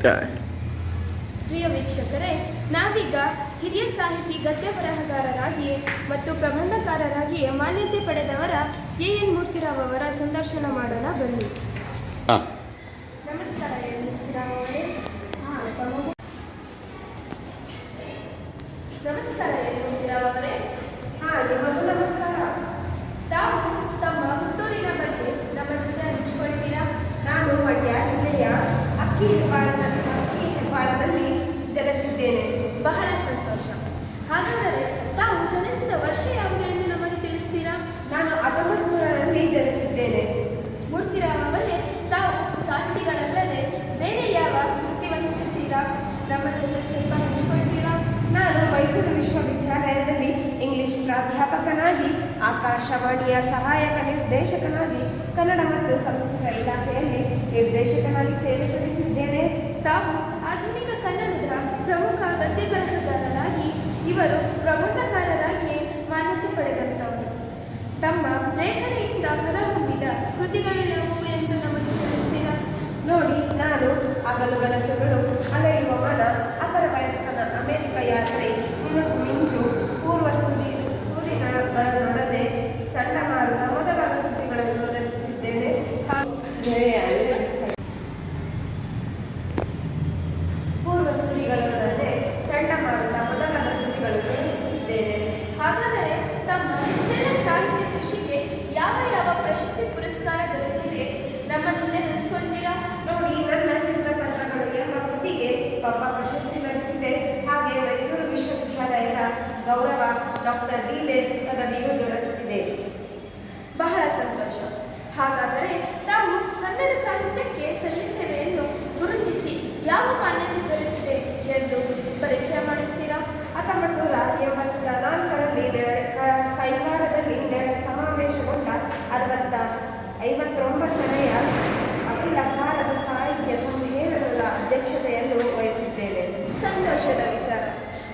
ಪ್ರಿಯ ವೀಕ್ಷಕರೇ, ನಾವೀಗ ಹಿರಿಯ ಸಾಹಿತಿ ಗದ್ಯ ಬರಹಗಾರರಾಗಿಯೇ ಮತ್ತು ಪ್ರಬಂಧಕಾರರಾಗಿಯೇ ಮಾನ್ಯತೆ ಪಡೆದವರ ಎನ್ ಮೂರ್ತಿರಾವ್ ಅವರ ಸಂದರ್ಶನ ಮಾಡೋಣ ಬನ್ನಿ. ನಮಸ್ಕಾರ ಎನ್ ಮೂರ್ತಿರಾವ್ ಅವರೇ. ನಮಸ್ಕಾರ ಎನ್ ಮೂರ್ತಿರಾವ್ ಅವರೇ. ನಿಮಗೂ ನಮಸ್ಕಾರ. ತಾವು ತಮ್ಮ ಹುಟ್ಟೂರಿನ ಬಗ್ಗೆ ನಮ್ಮ ಜೊತೆ ಹಂಚಿಕೊಳ್ತೀರಾ? ನಾನು ಮಂಡ್ಯ ಜಿಲ್ಲೆಯ ಅಕ್ಕಿ ಹೆಬ್ಬಾಳದಲ್ಲಿ ಜನಿಸಿದ್ದೇನೆ. ಬಹಳ ಸಂತೋಷ. ಹಾಗಾದರೆ ತಾವು ಜನಿಸಿದ ವರ್ಷ ಯಾವುದು ಎಂದು ನಮಗೆ ತಿಳಿಸ್ತೀರಾ? ನಾನು 1900ರಲ್ಲಿ ಜನಿಸಿದ್ದೇನೆ. ಮೂರ್ತಿರಾವ್ ಅವರೇ, ತಾವು ಸಾಹಿತಿಗಳಲ್ಲದೆ ಬೇರೆ ಯಾವ ವೃತ್ತಿ ವಹಿಸುತ್ತೀರಾ? ನಮ್ಮ ಜೊತೆ ಸ್ವಲ್ಪ ಹಂಚಿಕೊಳ್ತೀರಾ? ನಾನು ಮೈಸೂರು ವಿಶ್ವವಿದ್ಯಾಲಯದಲ್ಲಿ ಇಂಗ್ಲಿಷ್ ಪ್ರಾಧ್ಯಾಪಕನಾಗಿ, ಆಕಾಶವಾಣಿಯ ಸಹಾಯಕ ನಿರ್ದೇಶಕನಾಗಿ, ಕನ್ನಡ ಮತ್ತು ಸಂಸ್ಕೃತ ಇಲಾಖೆಯಲ್ಲಿ ನಿರ್ದೇಶಕನಾಗಿ ಸೇವೆ ಸಲ್ಲಿಸಿದ್ದೇನೆ. ತಾವು ಆಧುನಿಕ ಕನ್ನಡದ ಪ್ರಮುಖ ಗದ್ಯ ಬರಹಗಾರರಾಗಿ, ಇವರು ಪ್ರಬಂಧಕಾರರಾಗಿ ಮಾನ್ಯತೆ ಪಡೆದಂಥವರು. ತಮ್ಮ ಲೇಖನಿಯಿಂದ ಹೊರಹೊಮ್ಮಿದ ಕೃತಿಗಳು ಯಾವುವು ಎಂದು ನಮಗೆ ತಿಳಿಸ್ತೀರಾ? ನೋಡಿ, ನಾನು ಹಗಲುಗನಸುಗಳು, ಅಲೆಯುವ ಮನ, ಅಪರ ವಯಸ್ಕನ ಅಮೆರಿಕ ಯಾತ್ರೆ, ಮಿನುಗು ಮಿಂಚು, ಪೂರ್ವ ಸೂರ್ಯನೊಡನೆ, ಚಂಡಮಾರುತ ಮೊದಲಾದ ಕೃತಿಗಳನ್ನು ರಚಿಸಿದ್ದೇನೆ. ಪೂರ್ವ ಸೂರ್ಯಗಳೊಡನೆ ಚಂಡಮಾರುತ ಮೊದಲಾದ ಕೃತಿಗಳನ್ನು ರಚಿಸಿದ್ದೇನೆ. ಹಾಗಾದರೆ ತಮ್ಮ ಇಷ್ಟೆಲ್ಲ ಸಾಹಿತ್ಯ ಕೃಷಿಗೆ ಯಾವ ಯಾವ ಪ್ರಶಸ್ತಿ ಪುರಸ್ಕಾರ ದೊರೆತಿವೆ ನಮ್ಮ ಜೊತೆ ಹಂಚಿಕೊಳ್ತೀರಾ? ನೋಡಿ, ನನ್ನ ಚಿತ್ರಪತ್ರಗಳು ಎಂಬ ಕೃತಿಗೆ ಪಪ್ಪ ಪ್ರಶಸ್ತಿ ಲಭಿಸಿದೆ. ಹಾಗೆ ಮೈಸೂರು ವಿಶ್ವವಿದ್ಯಾಲಯದ ಗೌರವ ಡಾಕ್ಟರ್ ಡಿ.ಲಿಟ್ ಪದವಿಯೂ ದೊರೆತಿದೆ. ಬಹಳ ಸಂತೋಷ. ಹಾಗಾದರೆ ತಾವು ಕನ್ನಡ ಸಾಹಿತ್ಯಕ್ಕೆ ಸಲ್ಲಿಸೇವೆಯನ್ನು ಗುರುತಿಸಿ ಯಾವ ಮಾನ್ಯತೆ ದೊರೆತಿದೆ ಎಂದು ಪರಿಚಯ ಮಾಡಿಸ್ತೀರಾ? 1984ರಲ್ಲಿ ಕೈವಾರದಲ್ಲಿ ಸಮಾವೇಶಗೊಂಡ 59ನೇ ಅಖಿಲ ಭಾರತ ಸಾಹಿತ್ಯ ಸಮ್ಮೇಳನದ ಅಧ್ಯಕ್ಷತೆಯನ್ನು ವಹಿಸಿದ್ದೇನೆ. ಸಂತೋಷದ ವಿಚಾರ.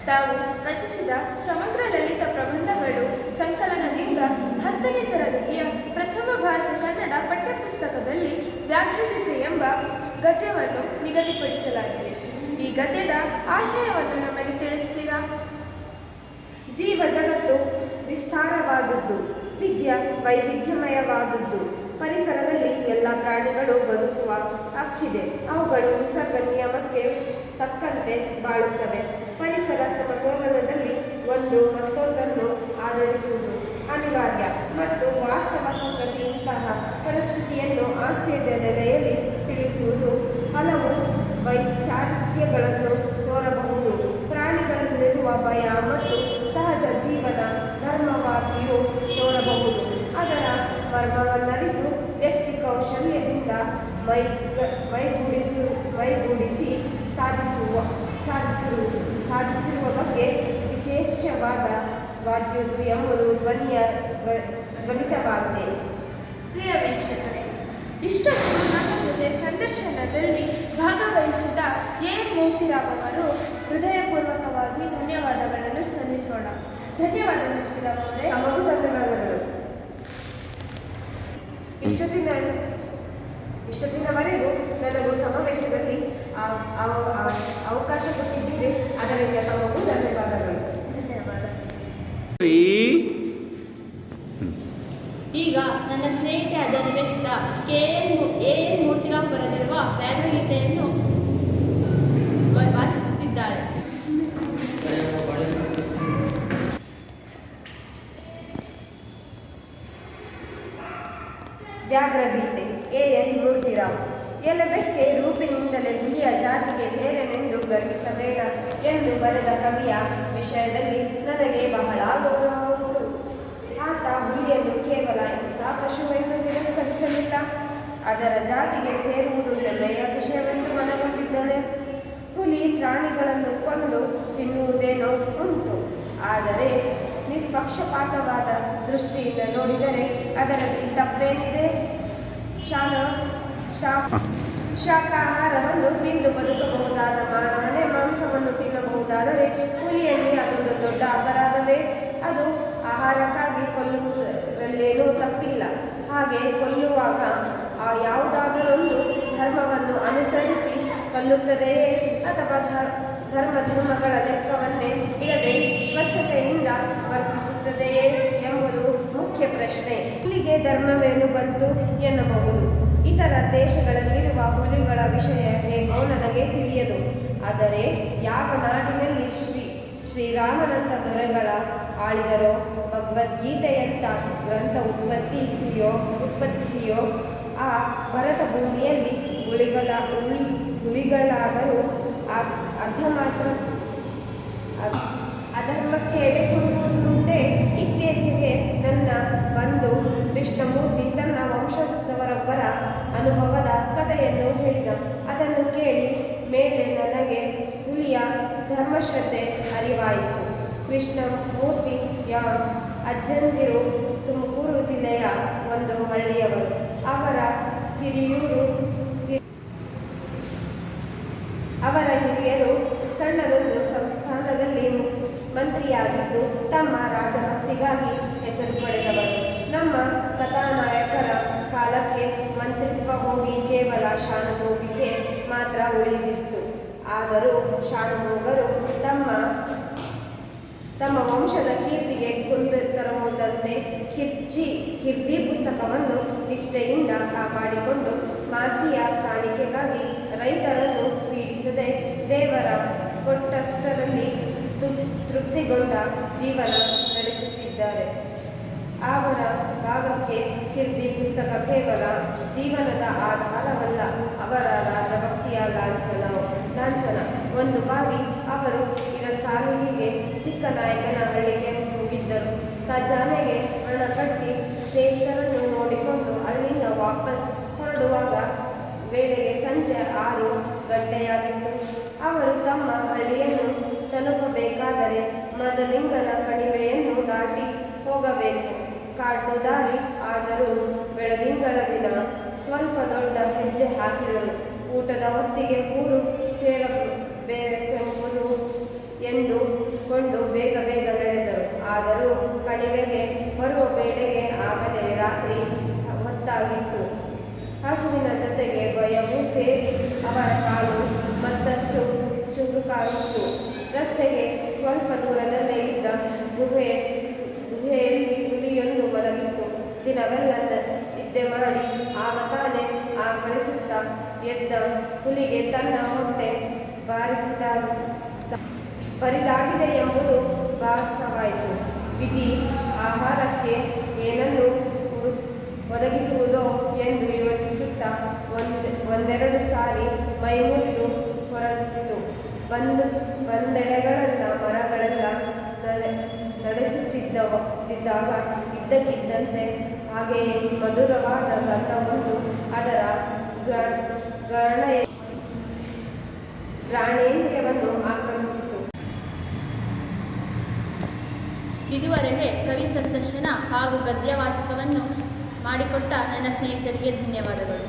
ತಾವು ರಚಿಸಿದ ಸಮಗ್ರ ಲಲಿತ ಪ್ರಬಂಧಗಳು ಸಂಕಲನದಿಂದ 10ನೇ ತರಗತಿಯ ಪ್ರಥಮ ಭಾಷೆ ಕನ್ನಡ ಪಠ್ಯಪುಸ್ತಕದಲ್ಲಿ ವ್ಯಾಘ್ರಗೀತೆ ಎಂಬ ಗದ್ಯವನ್ನು ನಿಗದಿಪಡಿಸಲಾಗಿದೆ. ಈ ಗದ್ಯದ ಆಶಯವನ್ನು ನಮಗೆ ತಿಳಿಸ್ತೀರಾ? ಜೀವ ಜಗತ್ತು ವಿಸ್ತಾರವಾದದ್ದು, ವಿದ್ಯೆ ವೈವಿಧ್ಯಮಯವಾದದ್ದು. ಪರಿಸರದಲ್ಲಿ ಎಲ್ಲ ಪ್ರಾಣಿಗಳು ಬದುಕುವ ಹಕ್ಕಿದೆ. ಅವುಗಳು ನಿಸರ್ಗ ನಿಯಮಕ್ಕೆ ತಕ್ಕಂತೆ ಬಾಳುತ್ತವೆ. ಪರಿಸರ ಸಮತೋಲನದಲ್ಲಿ ಒಂದು ಮತ್ತೊಂದನ್ನು ಆಧರಿಸುವುದು ಅನಿವಾರ್ಯ ಮತ್ತು ವಾಸ್ತವ ಸಂಗತಿ. ಇಂತಹ ಪರಿಸ್ಥಿತಿಯನ್ನು ಹಾಸ್ಯದ ನೆಲೆಯಲ್ಲಿ ತಿಳಿಸುವುದು ಹಲವು ವೈಚಾರಿತ್ಯಗಳನ್ನು ತೋರಬಹುದು. ಪ್ರಾಣಿಗಳಲ್ಲಿರುವ ಭಯ ಮತ್ತು ಸಹಜ ಜೀವನ ಧರ್ಮವಾಗಿಯೂ ತೋರಬಹುದು. ಅದರ ಮರ್ಮವನ್ನರಿತು ವ್ಯಕ್ತಿ ಕೌಶಲ್ಯದಿಂದ ಮೈಗೂಡಿಸಿ ಸಾಧಿಸಿರುವ ಬಗ್ಗೆ ವಿಶೇಷವಾದ ವಾದ್ಯದು ಎಂಬುದು ಧ್ವನಿತವಾಗಿದೆ. ಪ್ರಿಯ ವೀಕ್ಷಕರೇ, ಇಷ್ಟೊಂದು ನಮ್ಮ ಜೊತೆ ಸಂದರ್ಶನದಲ್ಲಿ ಭಾಗವಹಿಸಿದ ಎನ್ ಮೂರ್ತಿರಾವ್ ಅವರು ಹೃದಯಪೂರ್ವಕವಾಗಿ ಧನ್ಯವಾದಗಳನ್ನು ಸಲ್ಲಿಸೋಣ. ಧನ್ಯವಾದ ಮೂರ್ತಿರಾವ್ ಅವರೇ. ತಮಗೂ ಧನ್ಯವಾದಗಳು. ಇಷ್ಟೊತ್ತಿನವರೆಗೂ ನನಗೂ ಸಮಾವೇಶದಲ್ಲಿ ಅವಕಾಶ ಕೊಟ್ಟಿದ್ದೀರಿ. ಅದರಿಂದ ತಮಗೂ ಧನ್ಯವಾದಗಳು. ಧನ್ಯವಾದ. ಈಗ ನನ್ನ ಸ್ನೇಹಿತೆಯಾದ ನಿವೇದಿತಾ ಎನ್ ಮೂರ್ತಿರಾವ್ ಬರೆದಿರುವ ವ್ಯಾಘ್ರಗೀತೆಯನ್ನು ವಾಚಿಸುತ್ತಿದ್ದಾಳೆ. ವ್ಯಾಘ್ರಗೀತೆ. ಎನ್ ಮೂರ್ತಿರಾವ್. ಎಲೆಬೆಕ್ಕೆ ರೂಪಿನಿಂದಲೇ ಹುಲಿಯ ಜಾತಿಗೆ ಸೇರೆನೆಂದು ಗರ್ವಿಸಬೇಡ ಎಂದು ಬರೆದ ಕವಿಯ ವಿಷಯದಲ್ಲಿ ನನಗೆ ಬಹಳ ಗೌರವ ಉಂಟು. ಆತ ಹುಲಿಯನ್ನು ಕೇವಲ ಹಿಂಸಾ ಪಶುವೆಂದು ತಿರಸ್ಕರಿಸಲಿಲ್ಲ, ಅದರ ಜಾತಿಗೆ ಸೇರುವುದು ಹೆಮ್ಮೆಯ ವಿಷಯವೆಂದು ಮನಗೊಂಡಿದ್ದಾನೆ. ಹುಲಿ ಪ್ರಾಣಿಗಳನ್ನು ಕೊಂದು ತಿನ್ನುವುದೇನೋ ಉಂಟು, ಆದರೆ ನಿಷ್ಪಕ್ಷಪಾತವಾದ ದೃಷ್ಟಿಯಿಂದ ನೋಡಿದರೆ ಅದರಲ್ಲಿ ತಪ್ಪೇನಿದೆ? ಶಾಕಾಹಾರವನ್ನು ತಿಂದು ಬದುಕಬಹುದಾದ ಮಾನವನೇ ಮಾಂಸವನ್ನು ತಿನ್ನಬಹುದಾದರೆ ಹುಲಿಯಲ್ಲಿ ಅದೊಂದು ದೊಡ್ಡ ಅಪರಾಧವೇ? ಅದು ಆಹಾರಕ್ಕಾಗಿ ಕೊಲ್ಲುವುದರಲ್ಲೇನೂ ತಪ್ಪಿಲ್ಲ. ಹಾಗೆ ಕೊಲ್ಲುವಾಗ ಯಾವುದಾದರೊಂದು ಧರ್ಮವನ್ನು ಅನುಸರಿಸಿ ಕಲ್ಲುತ್ತದೆಯೇ ಅಥವಾ ಧರ್ಮಗಳ ಲೆಕ್ಕವನ್ನೇ ಇಡದೆ ಸ್ವಚ್ಛತೆಯಿಂದ ವರ್ತಿಸುತ್ತದೆಯೇ ಎಂಬುದು ಮುಖ್ಯ ಪ್ರಶ್ನೆ. ಇಲ್ಲಿಗೆ ಧರ್ಮವೇನು ಬಂತು ಎನ್ನಬಹುದು. ಇತರ ದೇಶಗಳಲ್ಲಿರುವ ಹುಲಿಗಳ ವಿಷಯ ಹೇಗೋ ನನಗೆ ತಿಳಿಯದು. ಆದರೆ ಯಾವ ನಾಡಿನಲ್ಲಿ ಶ್ರೀರಾಮನಂಥ ದೊರೆಗಳ ಆಳಿದರೋ, ಭಗವದ್ಗೀತೆಯಂಥ ಗ್ರಂಥ ಉತ್ಪತ್ತಿಸಿಯೋ ಆ ಭರತ ಭೂಮಿಯಲ್ಲಿ ಹುಲಿಗಳಾದರೂ ಅರ್ಧ ಮಾತ್ರ ಅಧರ್ಮಕ್ಕೆ ಎಡೆ ಕೊಡುವುದುಂಟೆ. ಇತ್ತೀಚೆಗೆ ನನ್ನ ಬಂಧು ಕೃಷ್ಣಮೂರ್ತಿ ತನ್ನ ವಂಶದವರೊಬ್ಬರ ಅನುಭವದ ಕಥೆಯನ್ನು ಹೇಳಿದ. ಅದನ್ನು ಕೇಳಿ ಮೇಲೆ ನನಗೆ ಹುಲಿಯ ಧರ್ಮಶ್ರದ್ಧೆ ಅರಿವಾಯಿತು. ಕೃಷ್ಣಮೂರ್ತಿಯ ಅಜ್ಜಂದಿರು ತುಮಕೂರು ಜಿಲ್ಲೆಯ ಒಂದು ಹಳ್ಳಿಯವರು. ಅವರ ಹಿರಿಯರು ಸಣ್ಣದೊಂದು ಸಂಸ್ಥಾನದಲ್ಲಿ ಮಂತ್ರಿಯಾಗಿದ್ದು ತಮ್ಮ ರಾಜಭಕ್ತಿಗಾಗಿ ಹೆಸರು ಪಡೆದವರು. ನಮ್ಮ ಕಥಾನಾಯಕರ ಕಾಲಕ್ಕೆ ಮಂತ್ರಿತ್ವ ಹೋಗಿ ಕೇವಲ ಶಾನುಭೋಗಿಗೆ ಮಾತ್ರ ಉಳಿದಿತ್ತು. ಆದರೂ ಶಾನುಭೋಗರು ತಮ್ಮ ವಂಶದ ಕೀರ್ತಿಗೆ ಕುಂದು ತರುವುದಂತೆ ಕೀರ್ತಿ ಪುಸ್ತಕವನ್ನು ನಿಷ್ಠೆಯಿಂದ ಕಾಪಾಡಿಕೊಂಡು ಮಾಸಿಯ ಕಾಣಿಕೆಗಾಗಿ ರೈತರನ್ನು ಪೀಡಿಸದೆ ದೇವರ ಕೊಟ್ಟಷ್ಟರಲ್ಲಿ ತೃಪ್ತಿಗೊಂಡ ಜೀವನ ನಡೆಸುತ್ತಿದ್ದಾರೆ. ಅವರ ಭಾಗಕ್ಕೆ ಕೀರ್ತಿ ಪುಸ್ತಕ ಕೇವಲ ಜೀವನದ ಆಧಾರವಲ್ಲ, ಅವರ ರಾಜಭಕ್ತಿಯ ಲಾಂಛನ. ಒಂದು ಬಾರಿ ಅವರು ಇರಸಾಲಿಗೆ ಚಿಕ್ಕನಾಯಕನಹಳ್ಳಿಗೆ ಹೋಗಿದ್ದರು. ಖಜಾನೆಗೆ ಹಣ ಕಟ್ಟಿ ಸ್ನೇಹಿತರನ್ನು ನೋಡಿಕೊಂಡು ಅಲ್ಲಿಂದ ವಾಪಸ್ ಹೊರಡುವಾಗ ವೇಳೆಗೆ ಸಂಜೆ 6 ಗಂಟೆಯಾಗಿತ್ತು. ಅವರು ತಮ್ಮ ಹಳ್ಳಿಯನ್ನು ತಲುಪಬೇಕಾದರೆ ಮದಲಿಂಗನ ಕಣಿವೆಯನ್ನು ದಾಟಿ ಹೋಗಬೇಕು. ಕಾಡು ದಾರಿ ಆದರೂ ಬೆಳದಿಂಗಳ ದಿನ. ಸ್ವಲ್ಪ ದೊಡ್ಡ ಹೆಜ್ಜೆ ಹಾಕಿದರು. ಊಟದ ಹೊತ್ತಿಗೆ ಊರು ಸೇರಬೇಕೆಂಬುದು ಎಂದುಕೊಂಡು ಬೇಗ ನಡೆದರು. ಆದರೂ ಕಣಿವೆಗೆ ಬರುವ ವೇಳೆಗೆ ಆಗಲೇ ರಾತ್ರಿ ಹೊತ್ತಾಗಿತ್ತು. ಹಸುವಿನ ಜೊತೆಗೆ ಭಯವೂ ಸೇರಿ ಅವರ ಕಾಲು ಮತ್ತಷ್ಟು ಚುರುಕಾಯಿತು. ರಸ್ತೆಗೆ ಸ್ವಲ್ಪ ದೂರದಲ್ಲೇ ಇದ್ದ ಗುಹೆಯಲ್ಲಿ ಹುಲಿಯೊಂದು ಮಲಗಿತ್ತು. ದಿನವೆಲ್ಲ ನಿದ್ದೆ ಮಾಡಿ ಆಗ ತಾನೇ ಆಕಳಿಸುತ್ತಾ ಎದ್ದ ಹುಲಿಗೆ ತನ್ನ ಹೊಟ್ಟೆ ಬರಿದಾಗಿದೆ ಎಂಬುದು ಭಾಸವಾಯಿತು. ವಿಧಿ ಆಹಾರಕ್ಕೆ ಏನನ್ನು ಒದಗಿಸುವುದೋ ಎಂದು ಯೋಚಿಸುತ್ತಾ ಒಂದೆರಡು ಸಾರಿ ಮೈಮುರಿದು ಹೊರಟಿತು. ಬಂದೆಡೆಗಳೆಲ್ಲ ಮರಗಳೆಲ್ಲ ನಡೆಸುತ್ತಿದ್ದಾಗ ಇದ್ದಕ್ಕಿದ್ದಂತೆ ಹಾಗೆಯೇ ಮಧುರವಾದ ಗಂಧವೊಂದು ಅದರ ಘ್ರಾಣೇಂದ್ರಿಯವನ್ನು ಆಕ್ರಮಿಸಿತು. ಇದುವರೆಗೆ ಕವಿ ಸಂದರ್ಶನ ಹಾಗೂ ಗದ್ಯವಾಚಕವನ್ನು ಮಾಡಿಕೊಟ್ಟ ನನ್ನ ಸ್ನೇಹಿತರಿಗೆ ಧನ್ಯವಾದಗಳು.